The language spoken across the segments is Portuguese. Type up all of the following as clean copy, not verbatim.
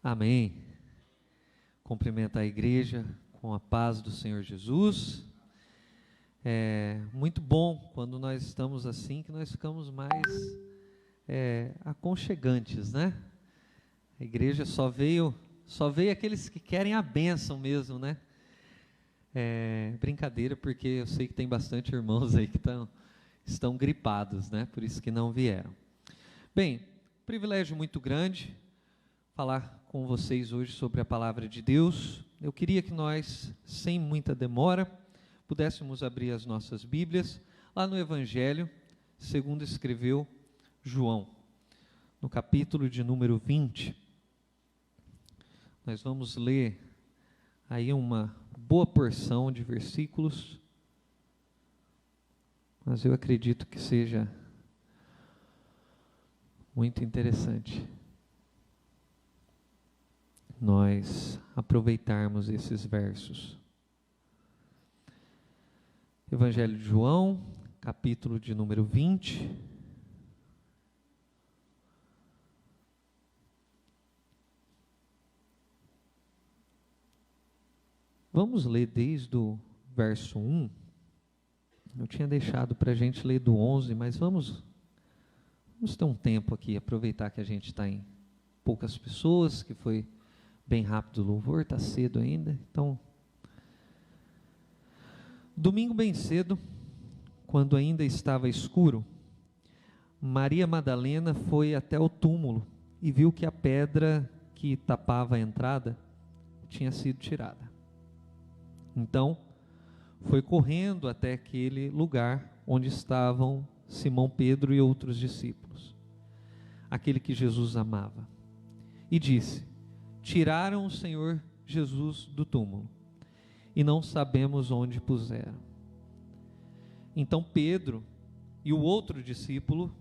Amém. Cumprimento a igreja com a paz do Senhor Jesus. É muito bom quando nós estamos assim, que nós ficamos mais aconchegantes, né? A igreja só veio aqueles que querem a bênção mesmo, né? Brincadeira, porque eu sei que tem bastante irmãos aí que estão gripados, né? Por isso que não vieram. Bem, privilégio muito grande falar com vocês hoje sobre a palavra de Deus. Eu queria que nós, sem muita demora, pudéssemos abrir as nossas Bíblias lá no Evangelho, segundo escreveu João, no capítulo de número 20. Nós vamos ler aí uma boa porção de versículos, mas eu acredito que seja muito interessante nós aproveitarmos esses versos. Evangelho de João, capítulo de número 20. Vamos ler desde o verso 1. Eu tinha deixado para a gente ler do 11, mas vamos ter um tempo aqui, aproveitar que a gente está em poucas pessoas, que foi bem rápido o louvor, está cedo ainda. Então, domingo bem cedo, quando ainda estava escuro, Maria Madalena foi até o túmulo e viu que a pedra que tapava a entrada tinha sido tirada. Então, foi correndo até aquele lugar onde estavam Simão Pedro e outros discípulos, aquele que Jesus amava, e disse: tiraram o Senhor Jesus do túmulo, e não sabemos onde puseram. Então Pedro e o outro discípulo,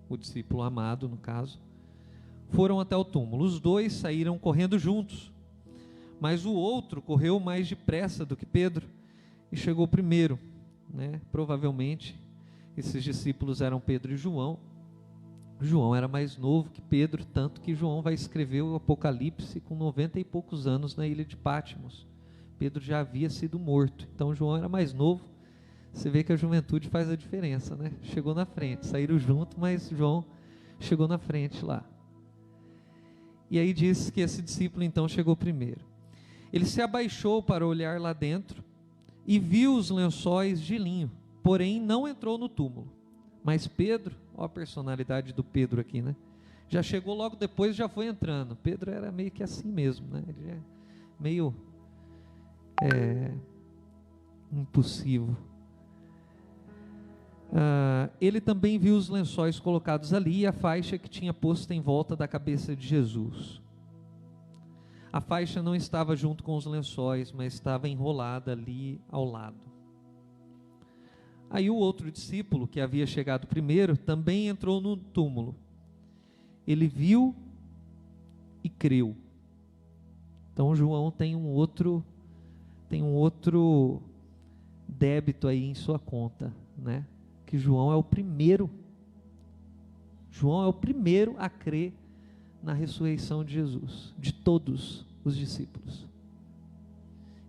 o discípulo amado no caso, foram até o túmulo. Os dois saíram correndo juntos, mas o outro correu mais depressa do que Pedro e chegou primeiro, né? Provavelmente esses discípulos eram Pedro e João. João era mais novo que Pedro, tanto que João vai escrever o Apocalipse com 90 e poucos anos na ilha de Patmos. Pedro já havia sido morto, então João era mais novo. Você vê que a juventude faz a diferença, né? Chegou na frente, saíram junto, mas João chegou na frente lá. E aí diz que esse discípulo então chegou primeiro. Ele se abaixou para olhar lá dentro e viu os lençóis de linho, porém não entrou no túmulo. Mas Pedro, olha a personalidade do Pedro aqui, né? Já chegou logo depois, já foi entrando. Pedro era meio que assim mesmo, né? Ele é meio impulsivo. Ele também viu os lençóis colocados ali e a faixa que tinha posto em volta da cabeça de Jesus. A faixa não estava junto com os lençóis, mas estava enrolada ali ao lado. Aí o outro discípulo, que havia chegado primeiro, também entrou no túmulo. Ele viu e creu. Então João tem um outro débito aí em sua conta, né? Que João é o primeiro a crer na ressurreição de Jesus, de todos os discípulos.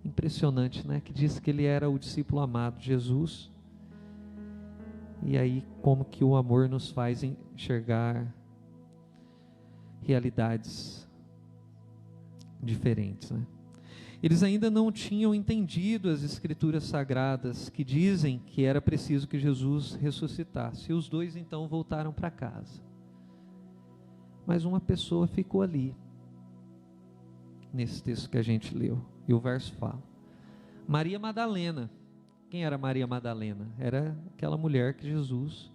Impressionante, né? Que diz que ele era o discípulo amado de Jesus. E aí, como que o amor nos faz enxergar realidades diferentes, né? Eles ainda não tinham entendido as escrituras sagradas que dizem que era preciso que Jesus ressuscitasse. E os dois então voltaram para casa. Mas uma pessoa ficou ali, nesse texto que a gente leu. E o verso fala: Maria Madalena. Quem era Maria Madalena? Era aquela mulher que Jesus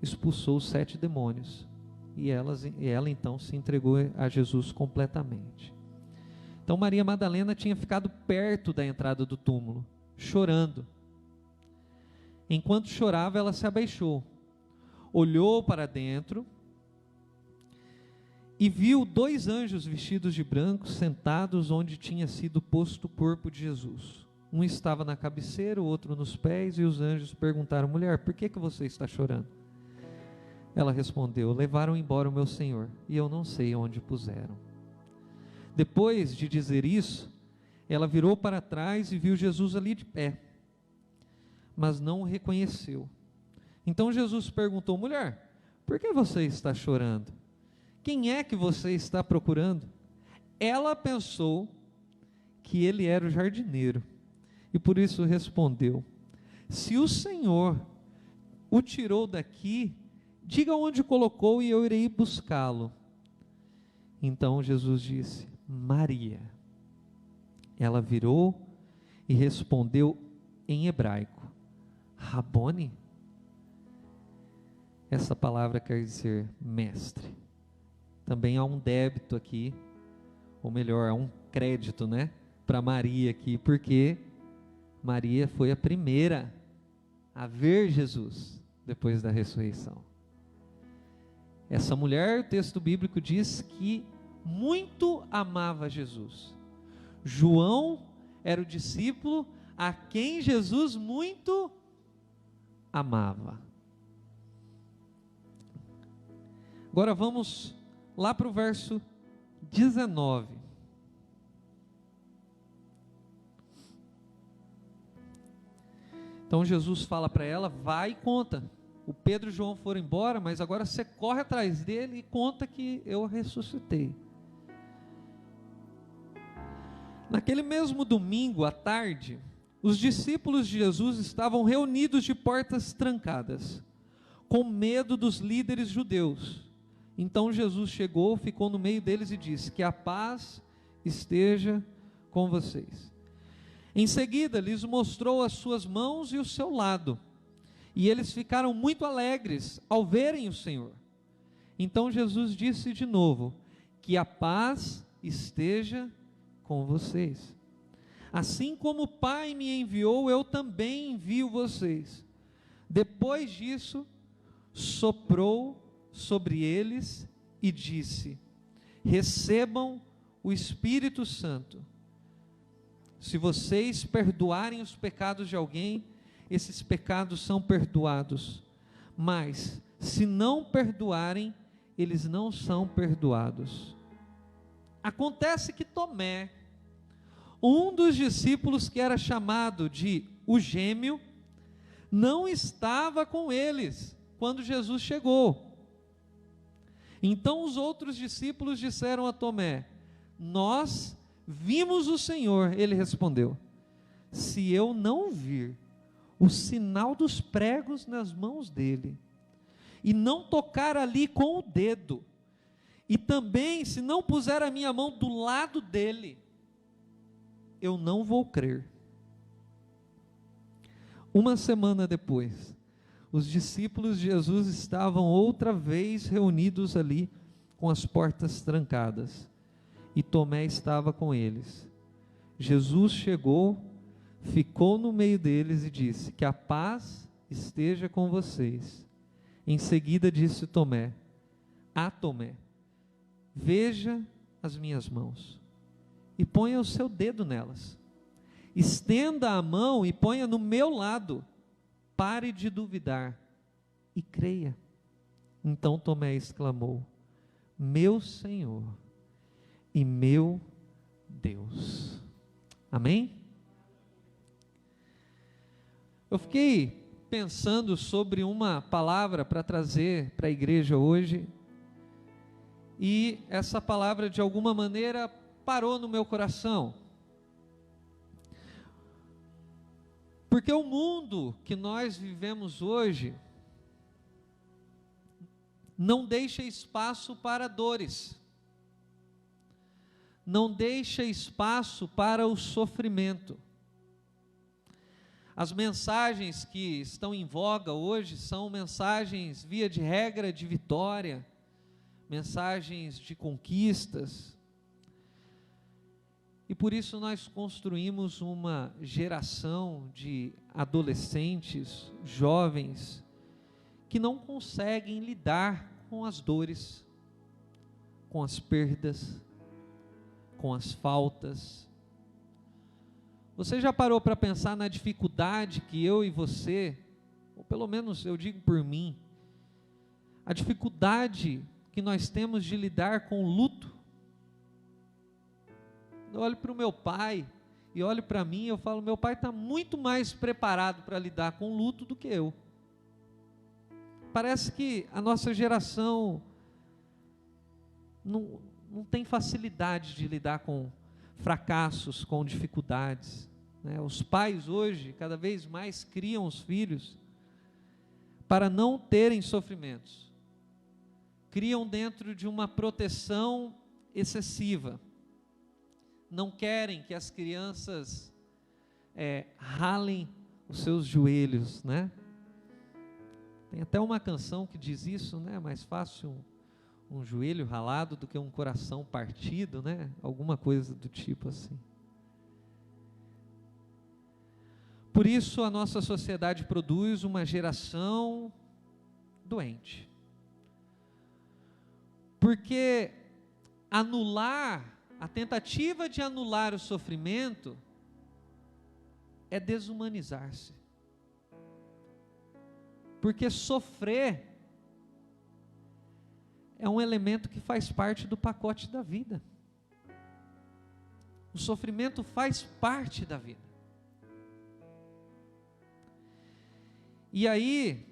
expulsou os 7 demônios. E ela então se entregou a Jesus completamente. Então Maria Madalena tinha ficado perto da entrada do túmulo, chorando. Enquanto chorava, ela se abaixou, olhou para dentro e viu 2 anjos vestidos de branco sentados onde tinha sido posto o corpo de Jesus. Um estava na cabeceira, o outro nos pés, e os anjos perguntaram: mulher, por que você está chorando? Ela respondeu: levaram embora o meu senhor, e eu não sei onde puseram. Depois de dizer isso, ela virou para trás e viu Jesus ali de pé, mas não o reconheceu. Então Jesus perguntou: mulher, por que você está chorando? Quem é que você está procurando? Ela pensou que ele era o jardineiro, e por isso respondeu: se o Senhor o tirou daqui, diga onde colocou e eu irei buscá-lo. Então Jesus disse: Maria. Ela virou e respondeu em hebraico: Rabone. Essa palavra quer dizer mestre. Também há um débito aqui, ou melhor, há um crédito, né, para Maria aqui, porque Maria foi a primeira a ver Jesus depois da ressurreição. Essa mulher, o texto bíblico diz que muito amava Jesus. João era o discípulo a quem Jesus muito amava. Agora vamos lá para o verso 19. Então Jesus fala para ela: vai e conta. O Pedro e João foram embora, mas agora você corre atrás dele e conta que eu ressuscitei. Naquele mesmo domingo à tarde, os discípulos de Jesus estavam reunidos de portas trancadas, com medo dos líderes judeus. Então Jesus chegou, ficou no meio deles e disse: que a paz esteja com vocês. Em seguida lhes mostrou as suas mãos e o seu lado, e eles ficaram muito alegres ao verem o Senhor. Então Jesus disse de novo: que a paz esteja com vocês. Assim como o Pai me enviou, eu também envio vocês. Depois disso, soprou sobre eles e disse: recebam o Espírito Santo. Se vocês perdoarem os pecados de alguém, esses pecados são perdoados. Mas se não perdoarem, eles não são perdoados. Acontece que Tomé, um dos discípulos que era chamado de o gêmeo, não estava com eles quando Jesus chegou. Então os outros discípulos disseram a Tomé: nós vimos o Senhor. Ele respondeu: se eu não vir o sinal dos pregos nas mãos dele, e não tocar ali com o dedo, e também se não puser a minha mão do lado dele, eu não vou crer. Uma semana depois, os discípulos de Jesus estavam outra vez reunidos ali, com as portas trancadas, e Tomé estava com eles. Jesus chegou, ficou no meio deles e disse: que a paz esteja com vocês. Em seguida disse Tomé a Tomé: veja as minhas mãos, e ponha o seu dedo nelas. Estenda a mão e ponha no meu lado. Pare de duvidar e creia. Então Tomé exclamou: meu Senhor e meu Deus. Amém? Eu fiquei pensando sobre uma palavra para trazer para a igreja hoje, e essa palavra de alguma maneira parou no meu coração, porque o mundo que nós vivemos hoje não deixa espaço para dores, não deixa espaço para o sofrimento. As mensagens que estão em voga hoje são mensagens, via de regra, de vitória, mensagens de conquistas, e por isso nós construímos uma geração de adolescentes, jovens, que não conseguem lidar com as dores, com as perdas, com as faltas. Você já parou para pensar na dificuldade que eu e você, ou pelo menos eu digo por mim, a dificuldade que nós temos de lidar com o luto. Eu olho para o meu pai e olho para mim e eu falo, meu pai está muito mais preparado para lidar com o luto do que eu. Parece que a nossa geração não tem facilidade de lidar com fracassos, com dificuldades, né? Os pais hoje, cada vez mais, criam os filhos para não terem sofrimentos. Criam dentro de uma proteção excessiva. Não querem que as crianças ralem os seus joelhos, né? Tem até uma canção que diz isso, né? É mais fácil um joelho ralado do que um coração partido, né? Alguma coisa do tipo assim. Por isso a nossa sociedade produz uma geração doente. Porque a tentativa de anular o sofrimento é desumanizar-se. Porque sofrer é um elemento que faz parte do pacote da vida. O sofrimento faz parte da vida. E aí,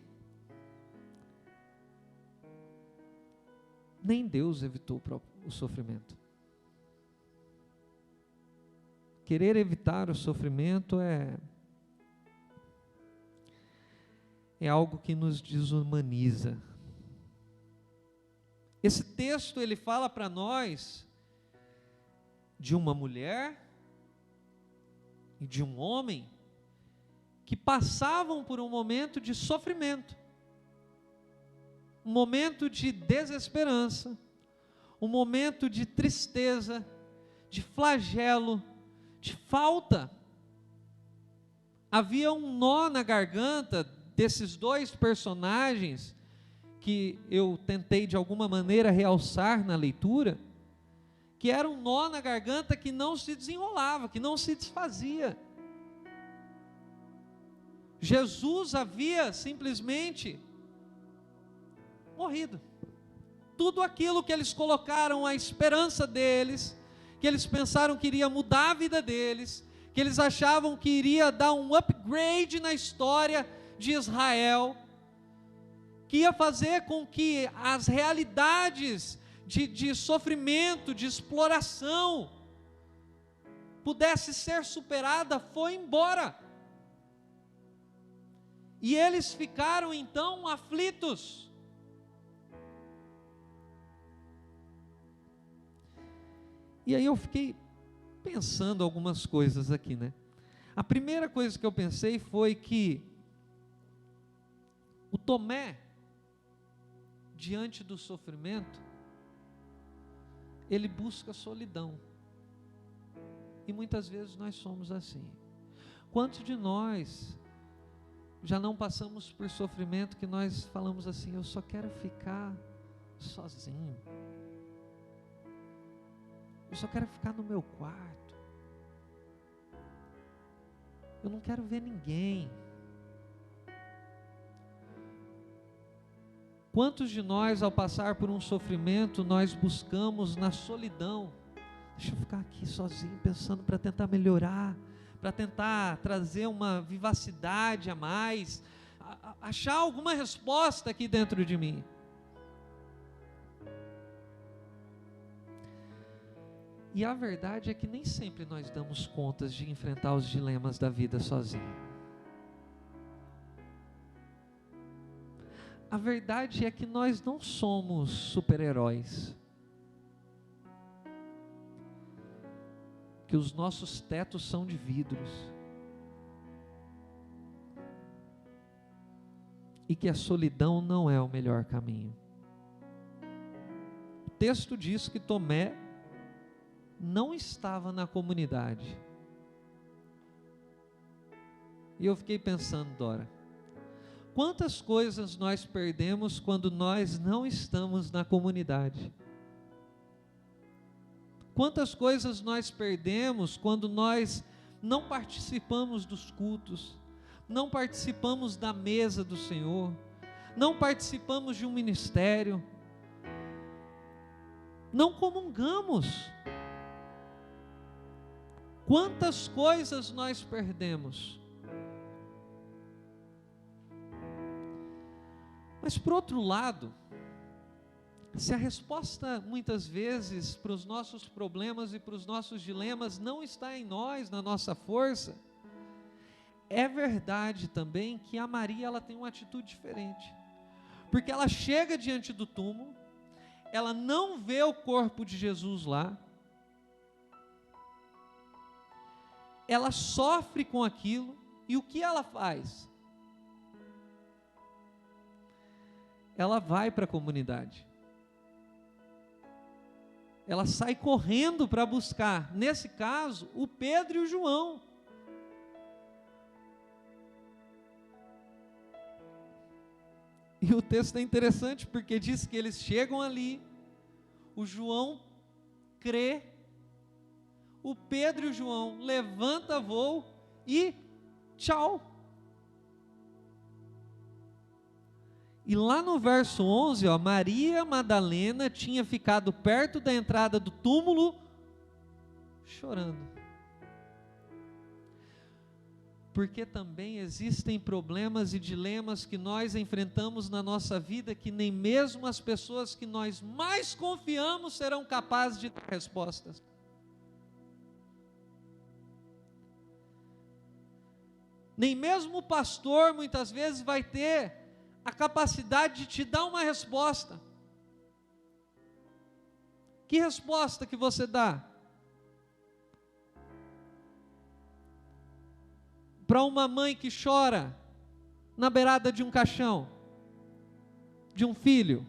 nem Deus evitou o sofrimento. Querer evitar o sofrimento é algo que nos desumaniza. Esse texto ele fala para nós de uma mulher e de um homem que passavam por um momento de sofrimento, um momento de desesperança, um momento de tristeza, de flagelo, de falta. Havia um nó na garganta desses dois personagens que eu tentei de alguma maneira realçar na leitura, que era um nó na garganta que não se desenrolava, que não se desfazia. Jesus havia simplesmente morrido. Tudo aquilo que eles colocaram a esperança deles, que eles pensaram que iria mudar a vida deles, que eles achavam que iria dar um upgrade na história de Israel, que ia fazer com que as realidades de sofrimento, de exploração, pudesse ser superada, foi embora. E eles ficaram então aflitos. E aí eu fiquei pensando algumas coisas aqui, né? A primeira coisa que eu pensei foi que o Tomé, diante do sofrimento, ele busca solidão. E muitas vezes nós somos assim. Quantos de nós já não passamos por sofrimento que nós falamos assim, eu só quero ficar sozinho. Eu só quero ficar no meu quarto. Eu não quero ver ninguém. Quantos de nós, ao passar por um sofrimento, nós buscamos na solidão, deixa eu ficar aqui sozinho, pensando para tentar melhorar, para tentar trazer uma vivacidade a mais, achar alguma resposta aqui dentro de mim. E a verdade é que nem sempre nós damos contas de enfrentar os dilemas da vida sozinho. A verdade é que nós não somos super-heróis. Que os nossos tetos são de vidros. E que a solidão não é o melhor caminho. O texto diz que Tomé não estava na comunidade. E eu fiquei pensando, Dora, quantas coisas nós perdemos quando nós não estamos na comunidade? Quantas coisas nós perdemos quando nós não participamos dos cultos, não participamos da mesa do Senhor, não participamos de um ministério, não comungamos. Quantas coisas nós perdemos? Mas por outro lado, se a resposta muitas vezes para os nossos problemas e para os nossos dilemas não está em nós, na nossa força, é verdade também que a Maria ela tem uma atitude diferente, porque ela chega diante do túmulo, ela não vê o corpo de Jesus lá, ela sofre com aquilo, e o que ela faz? Ela vai para a comunidade, ela sai correndo para buscar, nesse caso, o Pedro e o João. E o texto é interessante porque diz que eles chegam ali, o João crê, o Pedro e o João levanta voo e tchau. E lá no verso 11, Maria Madalena tinha ficado perto da entrada do túmulo, chorando. Porque também existem problemas e dilemas que nós enfrentamos na nossa vida, que nem mesmo as pessoas que nós mais confiamos serão capazes de dar respostas. Nem mesmo o pastor muitas vezes vai ter a capacidade de te dar uma resposta. Que resposta que você dá? Para uma mãe que chora na beirada de um caixão, de um filho?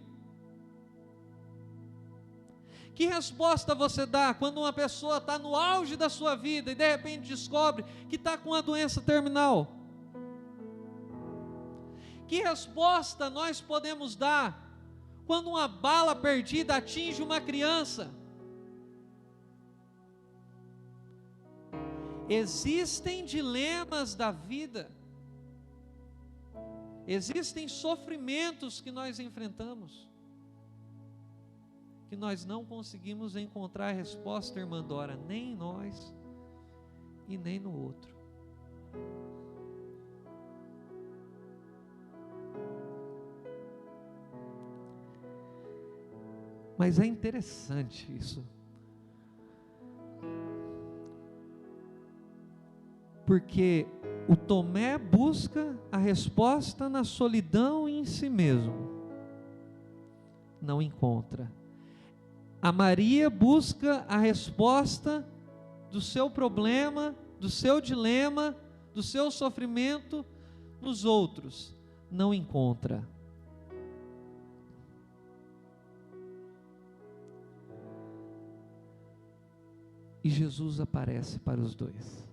Que resposta você dá quando uma pessoa está no auge da sua vida e de repente descobre que está com a doença terminal? Que resposta nós podemos dar quando uma bala perdida atinge uma criança? Existem dilemas da vida, existem sofrimentos que nós enfrentamos, que nós não conseguimos encontrar a resposta, irmã Dora, nem em nós e nem no outro. Mas é interessante isso, porque o Tomé busca a resposta na solidão e em si mesmo, não encontra. A Maria busca a resposta do seu problema, do seu dilema, do seu sofrimento nos outros, não encontra. E Jesus aparece para os dois.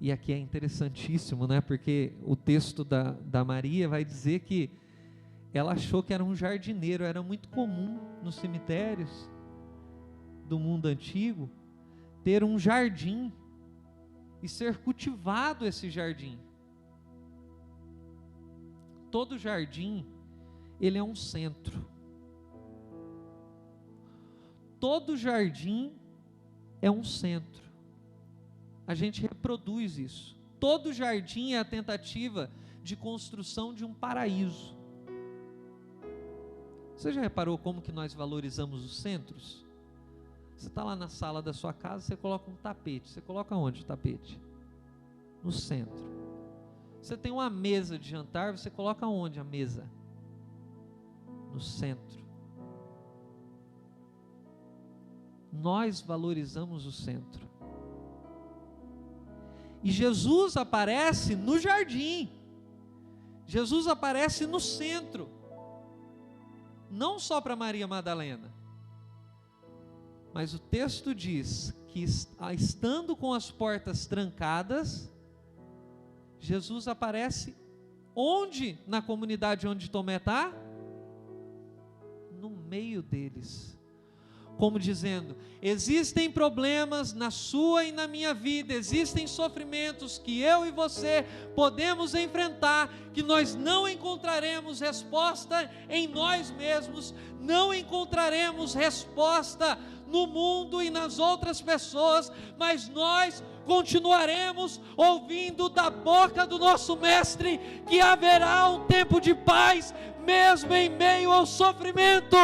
E aqui é interessantíssimo, né? Porque o texto da Maria vai dizer que ela achou que era um jardineiro. Era muito comum nos cemitérios do mundo antigo ter um jardim e ser cultivado esse jardim. Todo jardim, ele é um centro. Todo jardim é um centro. A gente reproduz isso. Todo jardim é a tentativa de construção de um paraíso. Você já reparou como que nós valorizamos os centros? Você está lá na sala da sua casa, você coloca um tapete. Você coloca onde o tapete? No centro. Você tem uma mesa de jantar, você coloca onde a mesa? No centro. Nós valorizamos o centro. E Jesus aparece no jardim. Jesus aparece no centro. Não só para Maria Madalena. Mas o texto diz que, estando com as portas trancadas, Jesus aparece onde? Na comunidade onde Tomé está? No meio deles. como dizendo: existem problemas na sua e na minha vida, existem sofrimentos que eu e você podemos enfrentar, que nós não encontraremos resposta em nós mesmos, não encontraremos resposta no mundo e nas outras pessoas, mas nós continuaremos ouvindo da boca do nosso Mestre que haverá um tempo de paz, mesmo em meio ao sofrimento,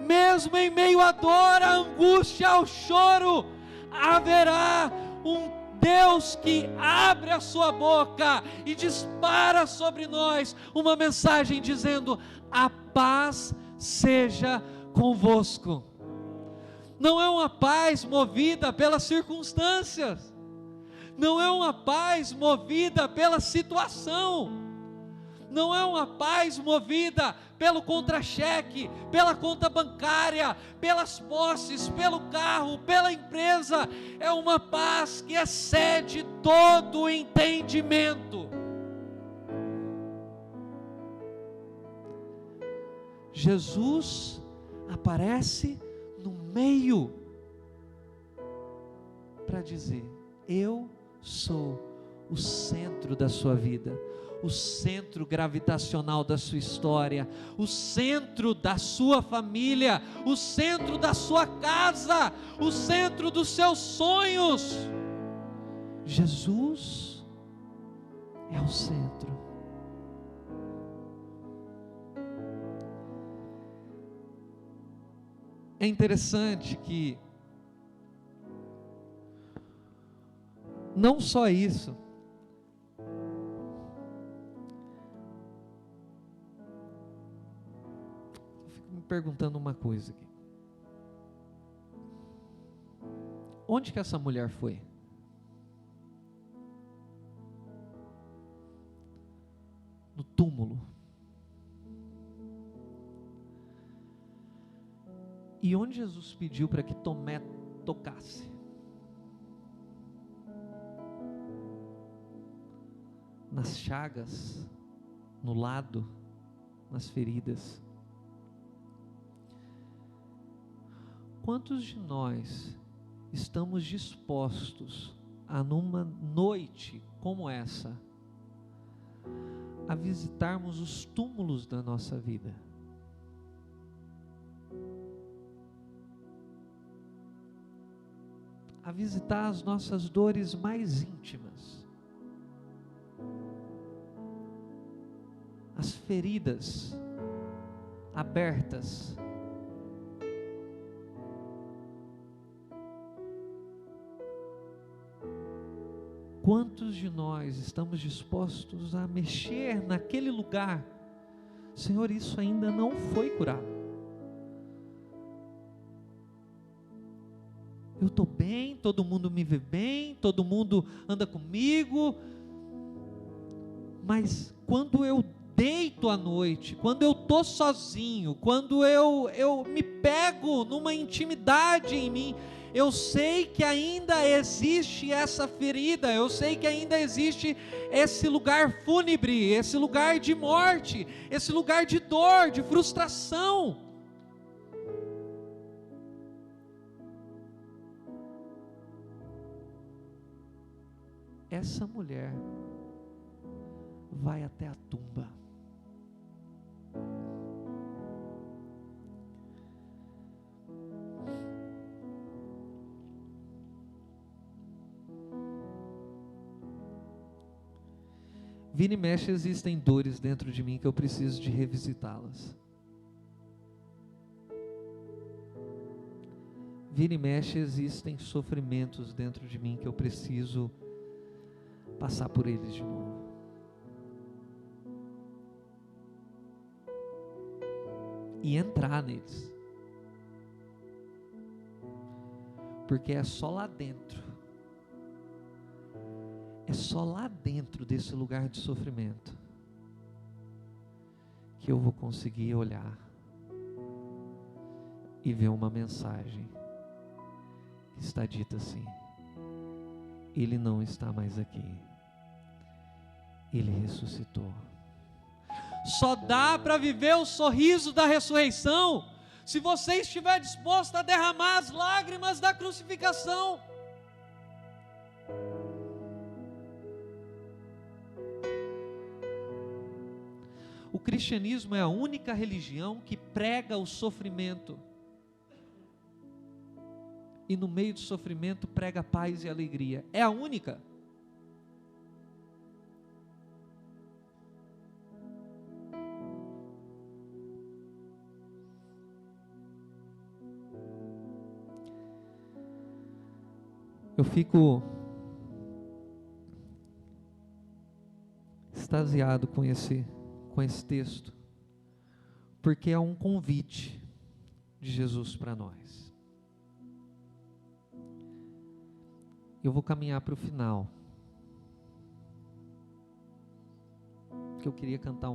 mesmo em meio à dor, à angústia, ao choro. Haverá um Deus que abre a sua boca e dispara sobre nós uma mensagem dizendo: a paz seja convosco. Não é uma paz movida pelas circunstâncias, não é uma paz movida pela situação, não é uma paz movida pelo contra-cheque, pela conta bancária, pelas posses, pelo carro, pela empresa. É uma paz que excede todo o entendimento. Jesus aparece no meio para dizer: eu sou o centro da sua vida, o centro gravitacional da sua história, o centro da sua família, o centro da sua casa, o centro dos seus sonhos. Jesus é o centro. É interessante que não só isso, eu fico me perguntando uma coisa aqui: onde que essa mulher foi? No túmulo. E onde Jesus pediu para que Tomé tocasse? Nas chagas, no lado, nas feridas. Quantos de nós estamos dispostos a, numa noite como essa, a visitarmos os túmulos da nossa vida? A visitar as nossas dores mais íntimas, as feridas abertas, quantos de nós estamos dispostos a mexer naquele lugar? Senhor, isso ainda não foi curado. Eu estou bem, todo mundo me vê bem, todo mundo anda comigo, mas quando eu deito à noite, quando eu estou sozinho, quando eu me pego numa intimidade em mim, eu sei que ainda existe essa ferida, eu sei que ainda existe esse lugar fúnebre, esse lugar de morte, esse lugar de dor, de frustração. Essa mulher vai até a tumba. Vira e mexe, existem dores dentro de mim que eu preciso de revisitá-las. Vira e mexe, existem sofrimentos dentro de mim que eu preciso passar por eles de novo. E entrar neles. Porque é só lá dentro. É só lá dentro desse lugar de sofrimento que eu vou conseguir olhar e ver uma mensagem que está dita assim: Ele não está mais aqui, Ele ressuscitou. Só dá para viver o sorriso da ressurreição, se você estiver disposto a derramar as lágrimas da crucificação. O cristianismo é a única religião que prega o sofrimento, e no meio do sofrimento prega paz e alegria. É a única. Eu fico extasiado com esse texto, porque é um convite de Jesus para nós. Eu vou caminhar para o final, que eu queria cantar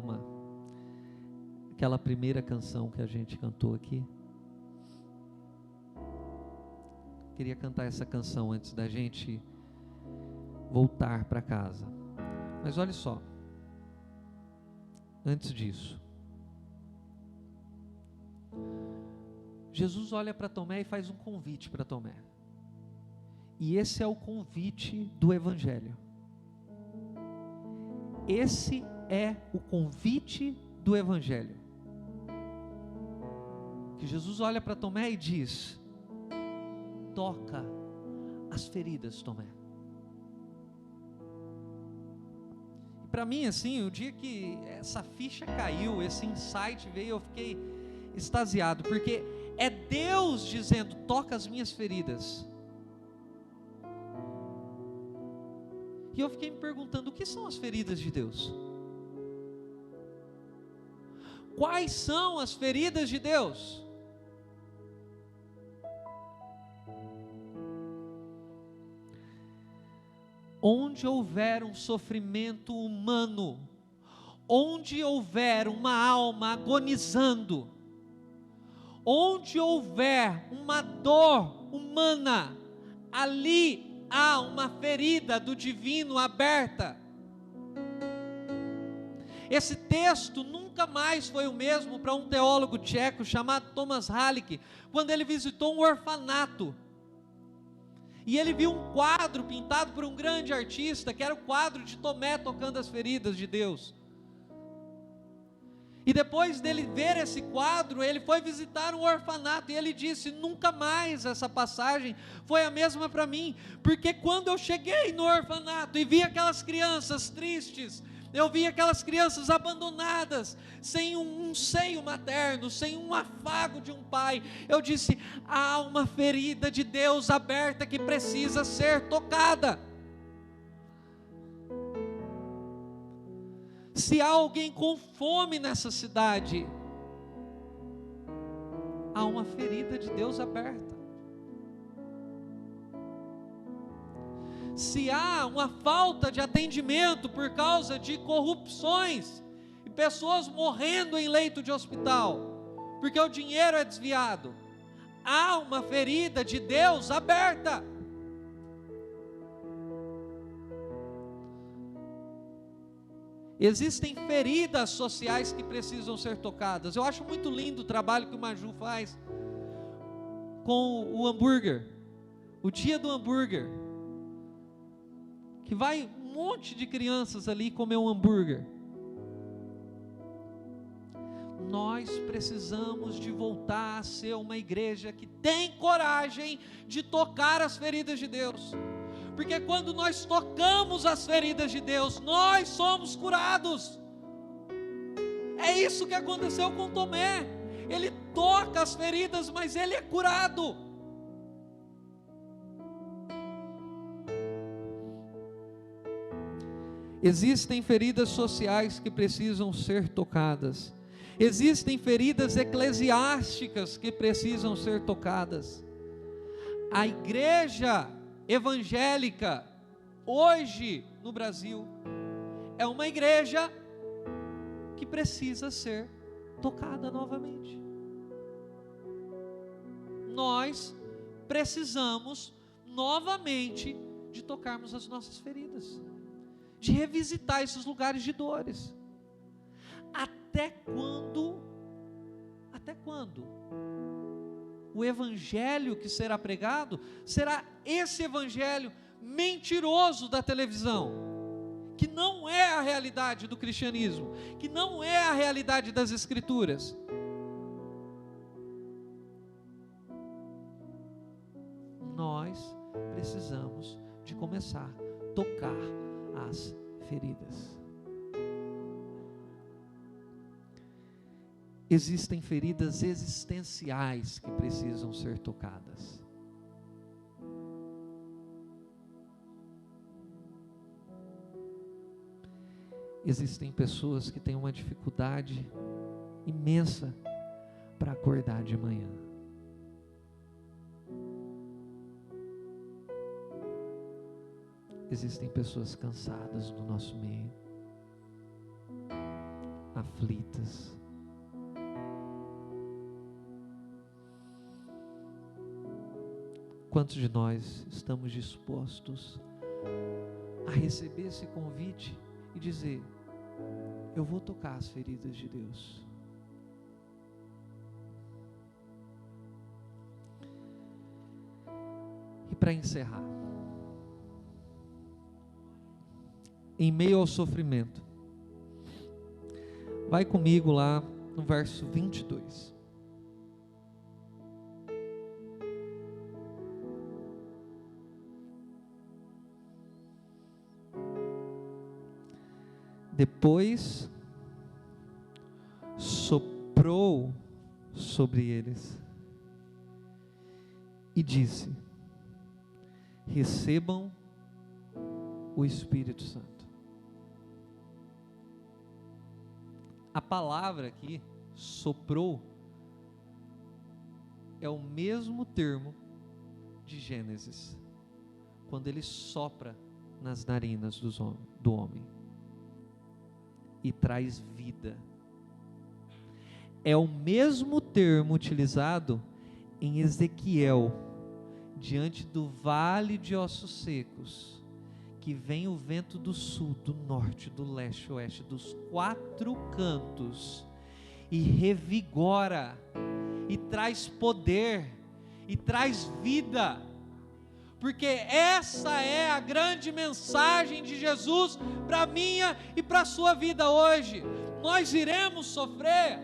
aquela primeira canção que a gente cantou aqui. Queria cantar essa canção antes da gente voltar para casa. Mas olha só, antes disso, Jesus olha para Tomé e faz um convite para Tomé. E esse é o convite do Evangelho. Esse é o convite do Evangelho. Que Jesus olha para Tomé e diz: toca as feridas, Tomé. E para mim, assim, o dia que essa ficha caiu, esse insight veio, eu fiquei extasiado, porque é Deus dizendo: toca as minhas feridas. E eu fiquei me perguntando: o que são as feridas de Deus? Quais são as feridas de Deus? Onde houver um sofrimento humano, onde houver uma alma agonizando, onde houver uma dor humana, ali há uma ferida do divino aberta. Esse texto nunca mais foi o mesmo para um teólogo tcheco chamado Thomas Halik, quando ele visitou um orfanato. E ele viu um quadro pintado por um grande artista, que era o quadro de Tomé tocando as feridas de Deus. E depois dele ver esse quadro, ele foi visitar um orfanato, e ele disse: nunca mais essa passagem foi a mesma para mim, porque quando eu cheguei no orfanato e vi aquelas crianças tristes, eu vi aquelas crianças abandonadas, sem um seio materno, sem um afago de um pai, eu disse: há uma ferida de Deus aberta que precisa ser tocada. Se há alguém com fome nessa cidade, há uma ferida de Deus aberta. Se há uma falta de atendimento por causa de corrupções, e pessoas morrendo em leito de hospital, porque o dinheiro é desviado, há uma ferida de Deus aberta. Existem feridas sociais que precisam ser tocadas. Eu acho muito lindo o trabalho que o Maju faz com o hambúrguer, o dia do hambúrguer, que vai um monte de crianças ali comer um hambúrguer. Nós precisamos de voltar a ser uma igreja que tem coragem de tocar as feridas de Deus, porque quando nós tocamos as feridas de Deus, nós somos curados. É isso que aconteceu com Tomé. Ele toca as feridas, mas ele é curado. Existem feridas sociais que precisam ser tocadas. Existem feridas eclesiásticas que precisam ser tocadas. A igreja evangélica hoje no Brasil é uma igreja que precisa ser tocada novamente. Nós precisamos novamente de tocarmos as nossas feridas, de revisitar esses lugares de dores. Até quando o evangelho que será pregado será esse evangelho mentiroso da televisão, que não é a realidade do cristianismo, que não é a realidade das Escrituras. Nós precisamos de começar a tocar as feridas. Existem feridas existenciais que precisam ser tocadas. Existem pessoas que têm uma dificuldade imensa para acordar de manhã. Existem pessoas cansadas no nosso meio, aflitas. Quantos de nós estamos dispostos a receber esse convite e dizer: eu vou tocar as feridas de Deus? E para encerrar, em meio ao sofrimento, vai comigo lá no verso 22. Depois soprou sobre eles e disse: recebam o Espírito Santo. A palavra aqui, soprou, é o mesmo termo de Gênesis, quando ele sopra nas narinas do homem e traz vida. É o mesmo termo utilizado em Ezequiel, diante do vale de ossos secos, que vem o vento do sul, do norte, do leste, oeste, dos quatro cantos, e revigora, e traz poder, e traz vida, porque essa é a grande mensagem de Jesus para a minha e para a sua vida hoje. Nós iremos sofrer,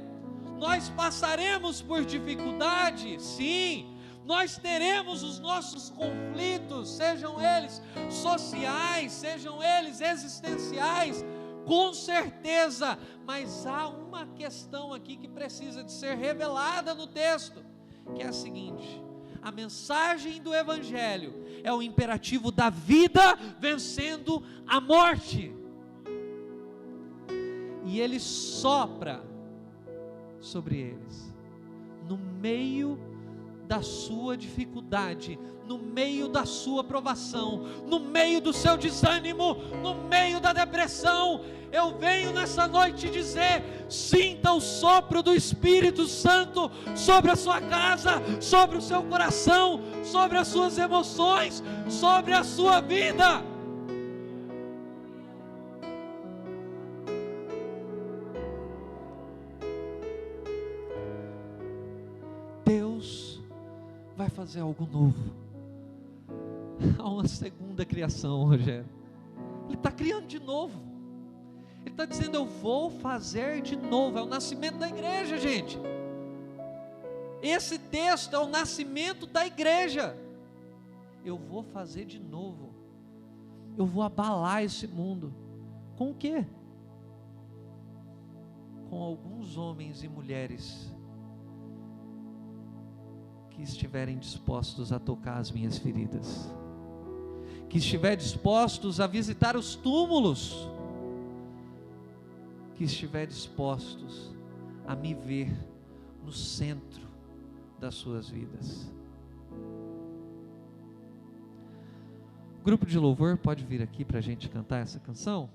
nós passaremos por dificuldade, sim, nós teremos os nossos conflitos, sejam eles sociais, sejam eles existenciais, com certeza, mas há uma questão aqui que precisa de ser revelada no texto, que é a seguinte: a mensagem do Evangelho é o imperativo da vida vencendo a morte, e ele sopra sobre eles, no meio da sua dificuldade, no meio da sua provação, no meio do seu desânimo, no meio da depressão. Eu venho nessa noite dizer: sinta o sopro do Espírito Santo sobre a sua casa, sobre o seu coração, sobre as suas emoções, sobre a sua vida. Deus vai fazer algo novo. Há uma segunda criação, Rogério. Ele está criando de novo. Ele está dizendo: eu vou fazer de novo. É o nascimento da igreja, gente. Esse texto é o nascimento da igreja. Eu vou fazer de novo. Eu vou abalar esse mundo. Com o quê? Com alguns homens e mulheres que estiverem dispostos a tocar as minhas feridas, que estiverem dispostos a visitar os túmulos, que estiverem dispostos a me ver no centro das suas vidas. O grupo de louvor pode vir aqui para a gente cantar essa canção?